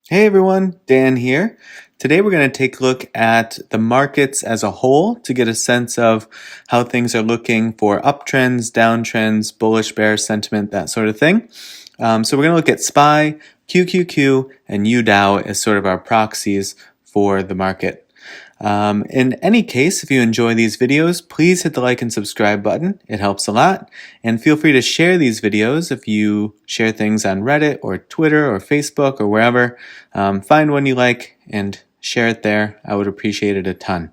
Hey everyone, Dan here. Today we're going to take a look at the markets as a whole to get a sense of how things are looking for uptrends, downtrends, bullish, bearish sentiment, that sort of thing. So we're going to look at SPY, QQQ, and UDOW as sort of our proxies for the market. In any case, if you enjoy these videos, please hit the like and subscribe button. It helps a lot. And feel free to share these videos if you share things on Reddit or Twitter or Facebook or wherever. Find one you like and share it there. I would appreciate it a ton.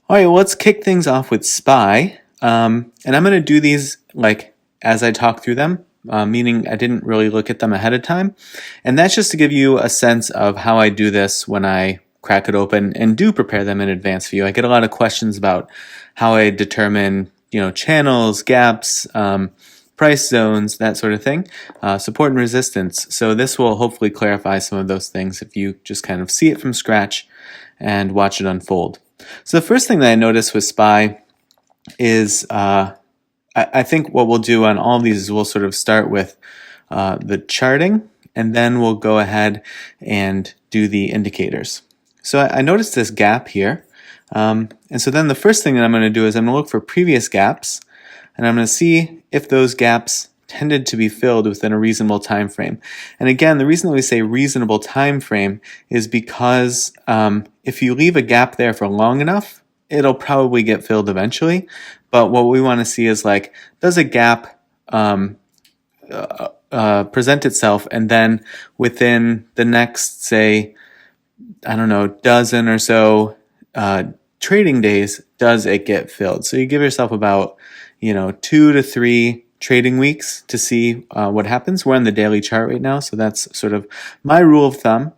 All right, well, let's kick things off with SPY. And I'm going to do these like as I talk through them. Meaning I didn't really look at them ahead of time. And that's just to give you a sense of how I do this when I crack it open and do prepare them in advance for you. I get a lot of questions about how I determine, channels, gaps, price zones, that sort of thing, support and resistance. So this will hopefully clarify some of those things if you just kind of see it from scratch and watch it unfold. So the first thing that I noticed with SPY is I think what we'll do on all of these is we'll sort of start with the charting, and then we'll go ahead and do the indicators. So I noticed this gap here, and so then the first thing that I'm going to do is I'm going to look for previous gaps, and I'm going to see if those gaps tended to be filled within a reasonable time frame. And again, the reason that we say reasonable time frame is because if you leave a gap there for long enough, it'll probably get filled eventually. But what we want to see is like, does a gap present itself, and then within the next, say, I don't know, dozen or so trading days, does it get filled? So you give yourself about, 2 to 3 trading weeks to see what happens. We're on the daily chart right now, so that's sort of my rule of thumb.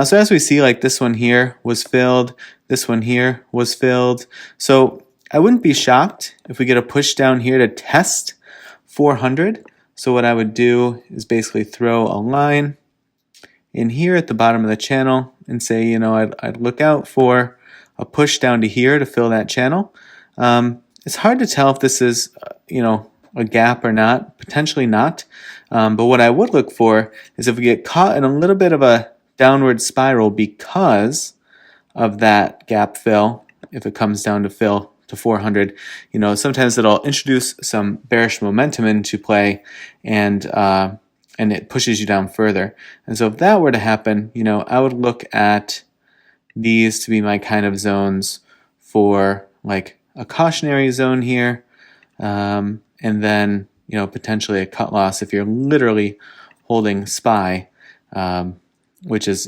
So as we see, like this one here was filled, this one here was filled. So I wouldn't be shocked if we get a push down here to test 400. So what I would do is basically throw a line in here at the bottom of the channel and say, I'd look out for a push down to here to fill that channel. It's hard to tell if this is, a gap or not, potentially not. But what I would look for is if we get caught in a little bit of a downward spiral because of that gap fill, if it comes down to fill to 400, sometimes it'll introduce some bearish momentum into play, and it pushes you down further. And so if that were to happen, I would look at these to be my kind of zones for like a cautionary zone here, and then, potentially a cut loss if you're literally holding SPY, which is,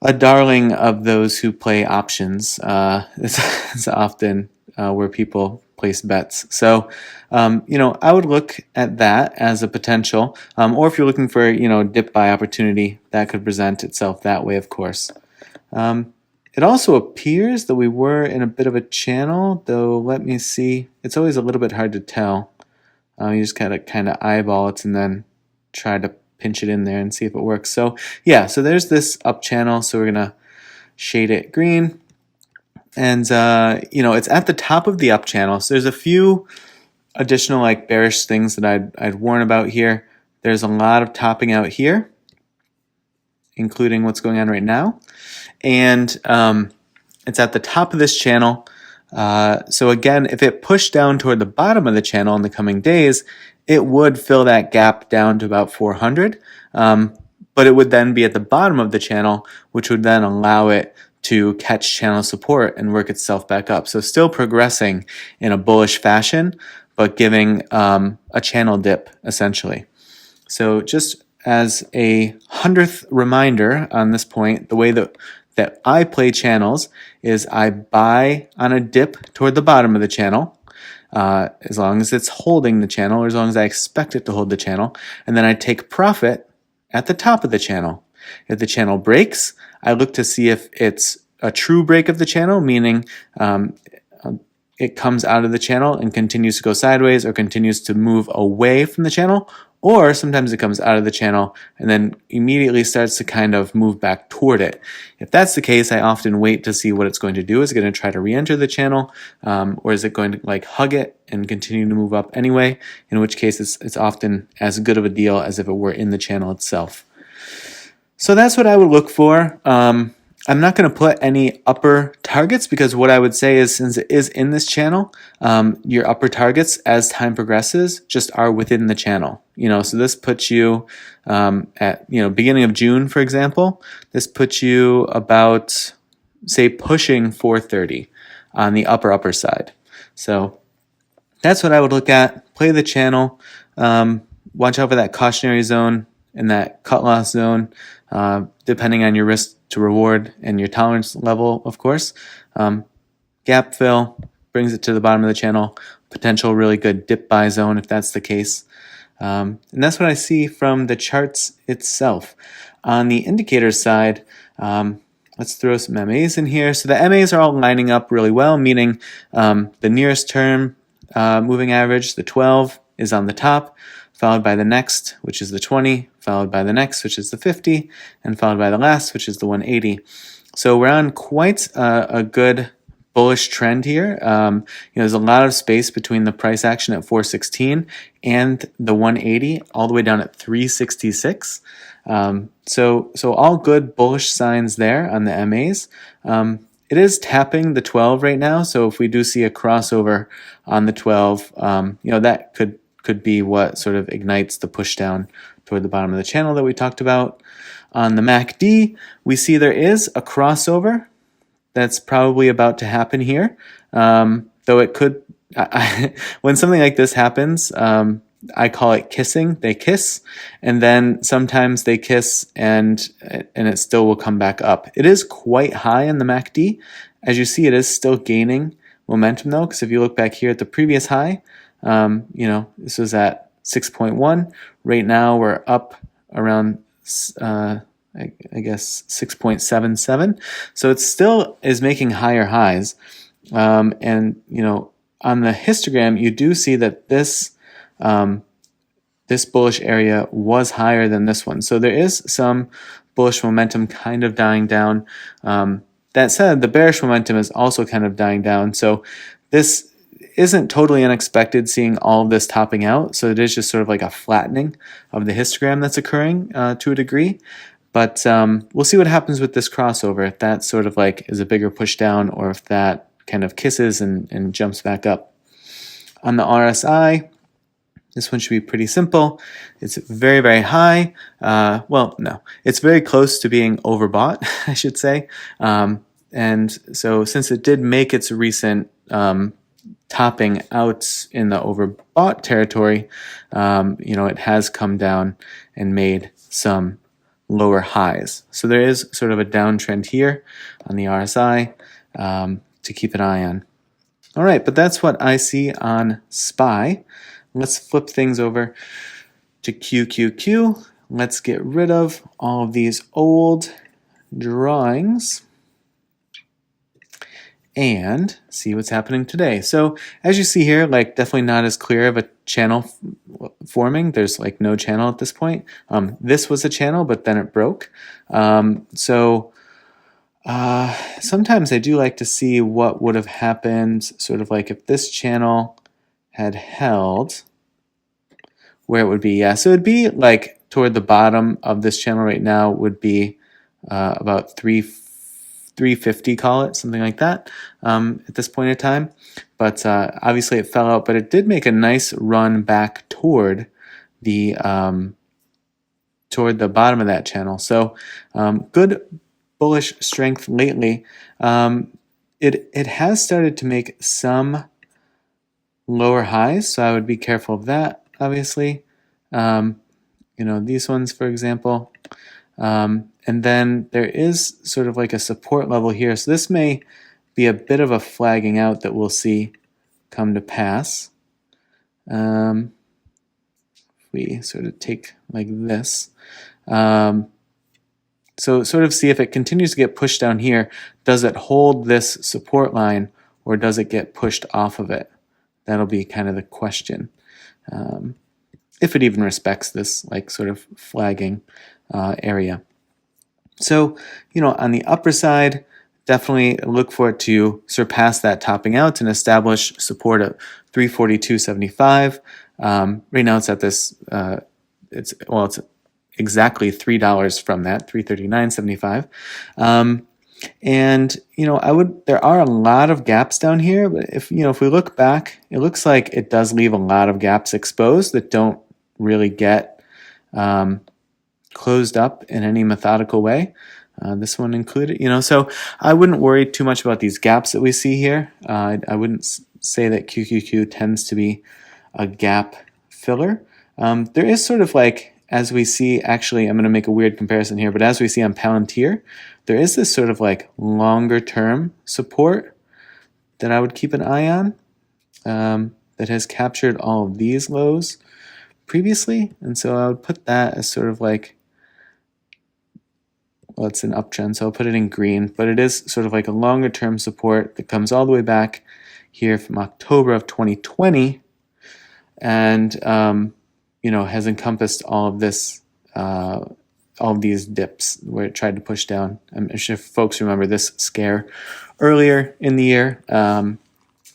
a darling of those who play options. It's often where people place bets. So, I would look at that as a potential, or if you're looking for, dip buy opportunity, that could present itself that way, of course. It also appears that we were in a bit of a channel, though let me see. It's always a little bit hard to tell. You just kind of eyeball it and then try to pinch it in there and see if it works. So yeah, so there's this up channel, so we're gonna shade it green. And it's at the top of the up channel, so there's a few additional like bearish things that I'd warn about here. There's a lot of topping out here, including what's going on right now, and it's at the top of this channel. So again, if it pushed down toward the bottom of the channel in the coming days, it would fill that gap down to about 400, but it would then be at the bottom of the channel, which would then allow it to catch channel support and work itself back up. So still progressing in a bullish fashion, but giving a channel dip, essentially. So just as a 100th reminder on this point, the way that I play channels is I buy on a dip toward the bottom of the channel, as long as it's holding the channel, or as long as I expect it to hold the channel, and then I take profit at the top of the channel. If the channel breaks, I look to see if it's a true break of the channel, meaning it comes out of the channel and continues to go sideways or continues to move away from the channel, or sometimes it comes out of the channel and then immediately starts to kind of move back toward it. If that's the case, I often wait to see what it's going to do. Is it going to try to re-enter the channel, or is it going to like hug it and continue to move up anyway, in which case it's often as good of a deal as if it were in the channel itself. So that's what I would look for. I'm not going to put any upper targets because what I would say is, since it is in this channel, your upper targets as time progresses just are within the channel. So this puts you at beginning of June, for example. This puts you about, say, pushing 430 on the upper side. So that's what I would look at. Play the channel. Watch out for that cautionary zone and that cut loss zone, depending on your risk to reward and your tolerance level, of course. Gap fill brings it to the bottom of the channel. Potential really good dip buy zone if that's the case. And that's what I see from the charts itself. On the indicator side, let's throw some MAs in here. So the MAs are all lining up really well, meaning the nearest term moving average, the 12, is on the top, followed by the next, which is the 20, followed by the next, which is the 50, and followed by the last, which is the 180. So we're on quite a good bullish trend here. There's a lot of space between the price action at 416 and the 180, all the way down at 366. So all good bullish signs there on the MAs. It is tapping the 12 right now, so if we do see a crossover on the 12, that could be what sort of ignites the push down toward the bottom of the channel that we talked about. On the MACD, we see there is a crossover that's probably about to happen here, though it could, when something like this happens, I call it kissing. They kiss, and then sometimes they kiss and it still will come back up. It is quite high in the MACD. As you see, it is still gaining momentum though, because if you look back here at the previous high, this was at 6.1. Right now we're up around, I guess, 6.77. So it still is making higher highs. And, on the histogram, you do see that this bullish area was higher than this one. So there is some bullish momentum kind of dying down. That said, the bearish momentum is also kind of dying down. So this isn't totally unexpected, seeing all of this topping out. So it is just sort of like a flattening of the histogram that's occurring to a degree. But we'll see what happens with this crossover, if that sort of like is a bigger push down or if that kind of kisses and jumps back up. On the RSI, this one should be pretty simple. It's very, very high. It's very close to being overbought, I should say. And so since it did make its recent topping out in the overbought territory, it has come down and made some lower highs. So there is sort of a downtrend here on the RSI to keep an eye on. All right, but that's what I see on SPY. Let's flip things over to QQQ. Let's get rid of all of these old drawings and see what's happening today. So as you see here, definitely not as clear of a channel forming. There's no channel at this point. This was a channel, but then it broke. Sometimes I do like to see what would have happened, sort of like if this channel had held, where it would be. Yeah, so it would be toward the bottom of this channel right now would be about 350, call it, something like that, at this point in time. But obviously it fell out, but it did make a nice run back toward the bottom of that channel. So good bullish strength lately. It has started to make some lower highs, so I would be careful of that, obviously. These ones, for example. And then there is sort of like a support level here. So this may be a bit of a flagging out that we'll see come to pass. If we sort of take like this. So sort of see if it continues to get pushed down here, does it hold this support line or does it get pushed off of it? That'll be kind of the question. If it even respects this sort of flagging area. So, on the upper side, definitely look for it to surpass that topping out and establish support at 342.75. Right now it's at this, it's exactly $3 from that, $339.75. And there are a lot of gaps down here, but if we look back, it looks like it does leave a lot of gaps exposed that don't really get closed up in any methodical way. This one included, so I wouldn't worry too much about these gaps that we see here. I wouldn't say that QQQ tends to be a gap filler. There is sort of like, as we see, actually, I'm going to make a weird comparison here, but as we see on Palantir, there is this sort of like longer term support that I would keep an eye on that has captured all of these lows previously. And so I would put that as sort of like, well, it's an uptrend, so I'll put it in green, but it is sort of like a longer term support that comes all the way back here from October of 2020 and has encompassed all of this, all of these dips where it tried to push down. I'm sure folks remember this scare earlier in the year, and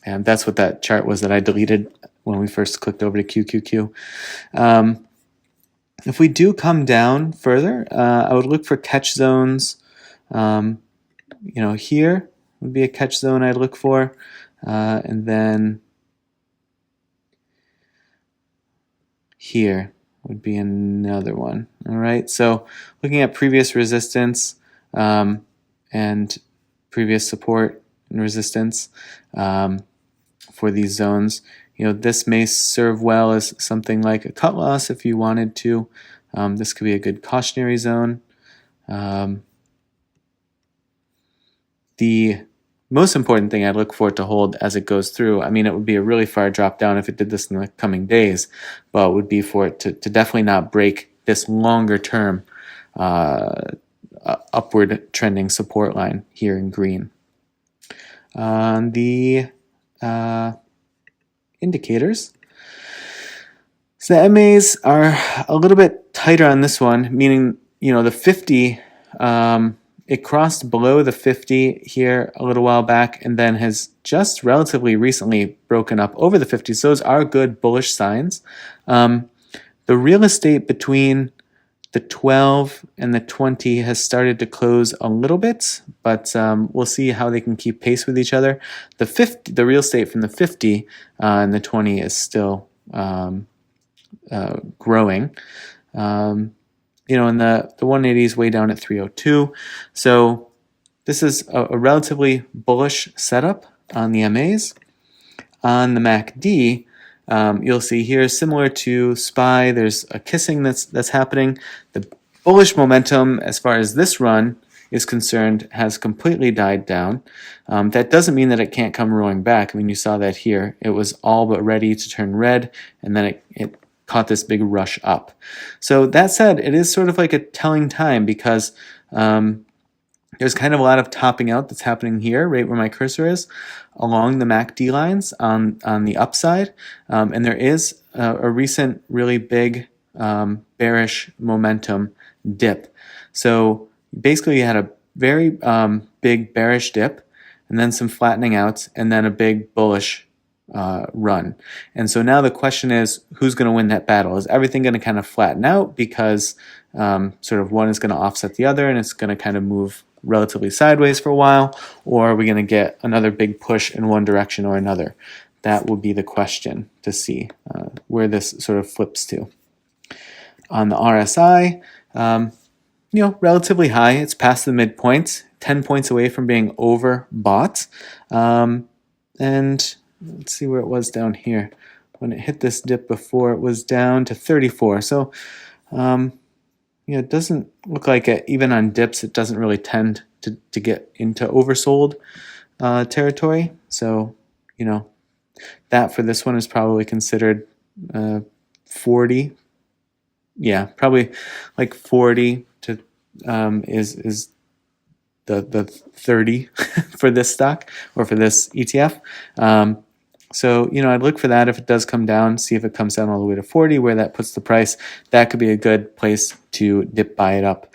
that's what that chart was that I deleted when we first clicked over to QQQ. If we do come down further, I would look for catch zones. Here would be a catch zone I'd look for, and then here would be another one. All right, so looking at previous resistance and previous support and resistance for these zones, this may serve well as something like a cut loss if you wanted to. This could be a good cautionary zone. The most important thing I'd look for it to hold as it goes through, it would be a really far drop down if it did this in the coming days, but it would be for it to definitely not break this longer term upward trending support line here in green. On the indicators, so the MAs are a little bit tighter on this one, meaning the 50, it crossed below the 50 here a little while back and then has just relatively recently broken up over the 50. So those are good bullish signs. The real estate between the 12 and the 20 has started to close a little bit, but we'll see how they can keep pace with each other. The real estate from the 50 and the 20 is still growing. And the 180 is way down at 302. So this is a relatively bullish setup on the MAs. On the MACD, you'll see here, similar to SPY, there's a kissing that's happening. The bullish momentum, as far as this run is concerned, has completely died down. That doesn't mean that it can't come rolling back. You saw that here. It was all but ready to turn red, and then it caught this big rush up. So that said, it is sort of like a telling time because there's kind of a lot of topping out that's happening here, right where my cursor is, along the MACD lines on the upside. And there is a recent really big bearish momentum dip. So basically you had a very big bearish dip and then some flattening out and then a big bullish run. And so now the question is, who's going to win that battle? Is everything going to kind of flatten out because sort of one is going to offset the other and it's going to kind of move relatively sideways for a while, or are we going to get another big push in one direction or another? That would be the question to see where this sort of flips to. On the RSI, relatively high. It's past the midpoint, 10 points away from being overbought. And let's see where it was down here. When it hit this dip before, it was down to 34. So, it doesn't look like it, even on dips, it doesn't really tend to get into oversold territory. So, that for this one is probably considered 40. Yeah, probably like 40 to is the 30 for this stock or for this ETF. So, I'd look for that if it does come down, see if it comes down all the way to 40, where that puts the price. That could be a good place to buy it up.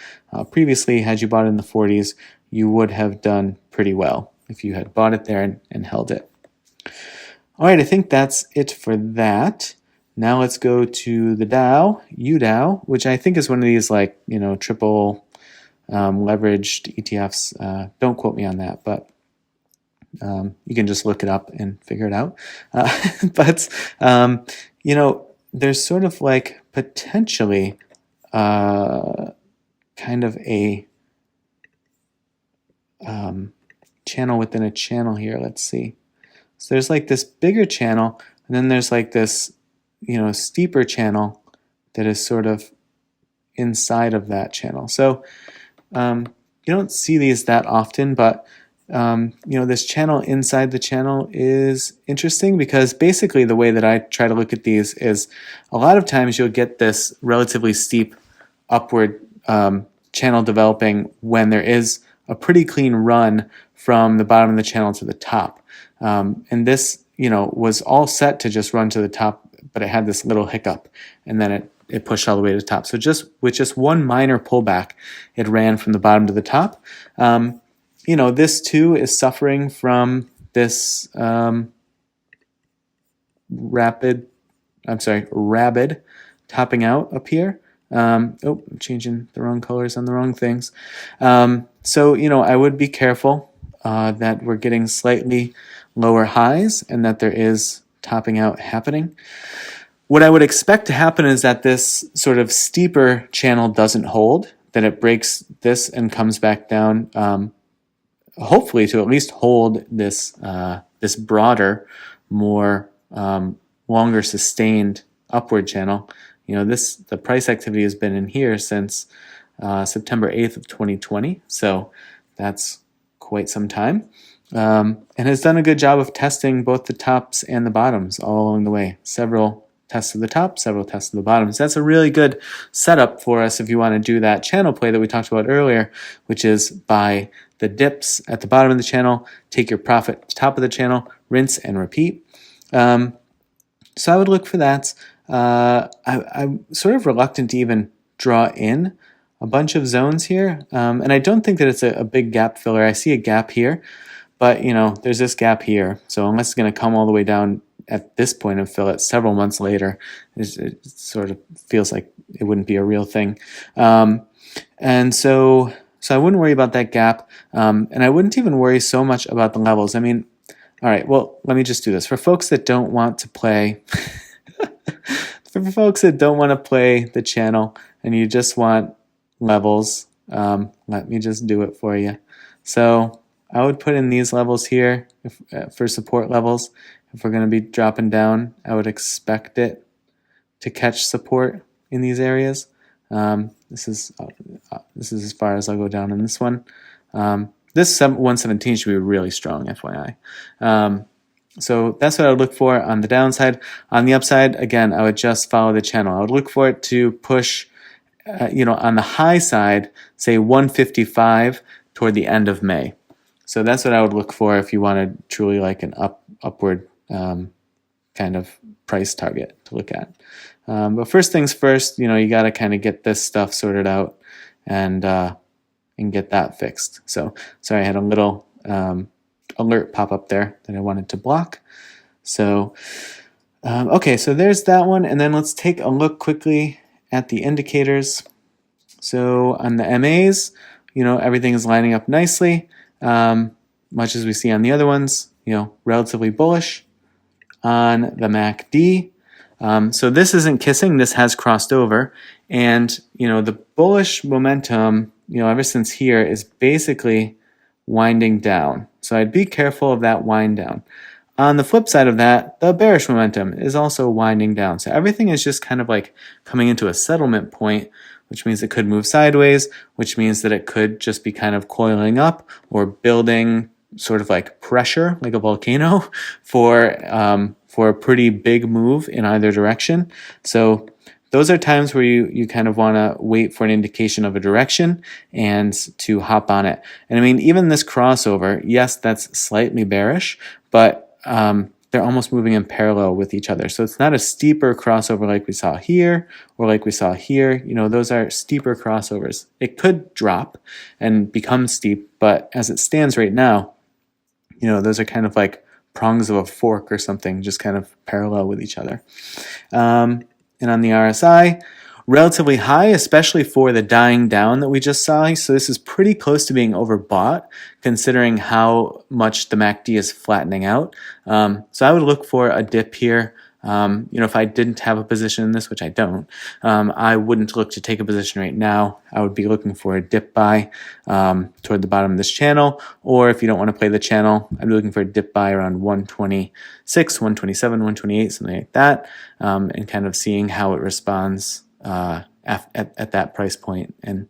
Previously, had you bought it in the 40s, you would have done pretty well if you had bought it there and held it. All right, I think that's it for that. Now let's go to the Dow, UDOW, which I think is one of these like, triple leveraged ETFs. Don't quote me on that, but you can just look it up and figure it out. But, there's sort of like potentially kind of a channel within a channel here. Let's see. So there's like this bigger channel, and then there's like this, steeper channel that is sort of inside of that channel. So you don't see these that often, but this channel inside the channel is interesting because basically the way that I try to look at these is a lot of times you'll get this relatively steep upward channel developing when there is a pretty clean run from the bottom of the channel to the top. And this, was all set to just run to the top, but it had this little hiccup, and then it pushed all the way to the top. So with just one minor pullback, it ran from the bottom to the top. This too is suffering from this rabid topping out up here. I'm changing the wrong colors on the wrong things. So I would be careful that we're getting slightly lower highs and that there is topping out happening. What I would expect to happen is that this sort of steeper channel doesn't hold, that it breaks this and comes back down, hopefully to at least hold this this broader, more longer sustained upward channel. The price activity has been in here since September 8th of 2020, so that's quite some time, and has done a good job of testing both the tops and the bottoms all along the way. Several tests of the top, several tests of the bottoms. That's a really good setup for us if you want to do that channel play that we talked about earlier, which is buy the dips at the bottom of the channel, take your profit at the top of the channel, rinse and repeat. So I would look for that. I'm sort of reluctant to even draw in a bunch of zones here, and I don't think that it's a big gap filler. I see a gap here, but there's this gap here, so unless it's going to come all the way down at this point and fill it several months later, it sort of feels like it wouldn't be a real thing. And so I wouldn't worry about that gap, and I wouldn't even worry so much about the levels. I mean, all right, well, let me just do this. For folks that don't want to play for folks that don't want to play the channel and you just want levels, let me just do it for you. So I would put in these levels here for support levels. If we're going to be dropping down, I would expect it to catch support in these areas. This is as far as I'll go down in this one. This 117 should be really strong, FYI. So that's what I would look for on the downside. On the upside, again, I would just follow the channel. I would look for it to push, on the high side, say 155 toward the end of May. So that's what I would look for if you wanted truly like an upward kind of price target to look at. But first things first, you got to kind of get this stuff sorted out and get that fixed. So sorry, I had a little alert pop up there that I wanted to block. So okay, so there's that one, and then let's take a look quickly at the indicators. So on the MAs, everything is lining up nicely, much as we see on the other ones. Relatively bullish. On the MACD, so this isn't kissing. This has crossed over, and the bullish momentum, ever since here is basically winding down. So I'd be careful of that wind down. On the flip side of that, the bearish momentum is also winding down. So everything is just kind of like coming into a settlement point, which means it could move sideways, which means that it could just be kind of coiling up or building sort of like pressure, like a volcano, for a pretty big move in either direction. So those are times where you kind of want to wait for an indication of a direction and to hop on it. And I mean, even this crossover, yes, that's slightly bearish, but they're almost moving in parallel with each other. So it's not a steeper crossover like we saw here or like we saw here. Those are steeper crossovers. It could drop and become steep, but as it stands right now, those are kind of like prongs of a fork or something, just kind of parallel with each other. And on the RSI, relatively high, especially for the dying down that we just saw. So this is pretty close to being overbought, considering how much the MACD is flattening out. So I would look for a dip here. If I didn't have a position in this, which I don't, I wouldn't look to take a position right now. I would be looking for a dip buy toward the bottom of this channel, or if you don't want to play the channel, I'd be looking for a dip buy around 126, 127, 128, something like that, and kind of seeing how it responds at that price point and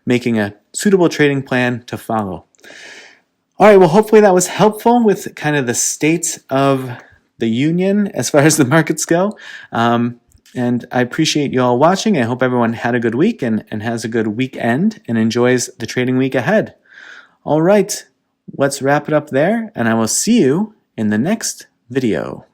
making a suitable trading plan to follow. All right, well, hopefully that was helpful with kind of the state of the union as far as the markets go. And I appreciate you all watching. I hope everyone had a good week and has a good weekend and enjoys the trading week ahead. All right, let's wrap it up there, and I will see you in the next video.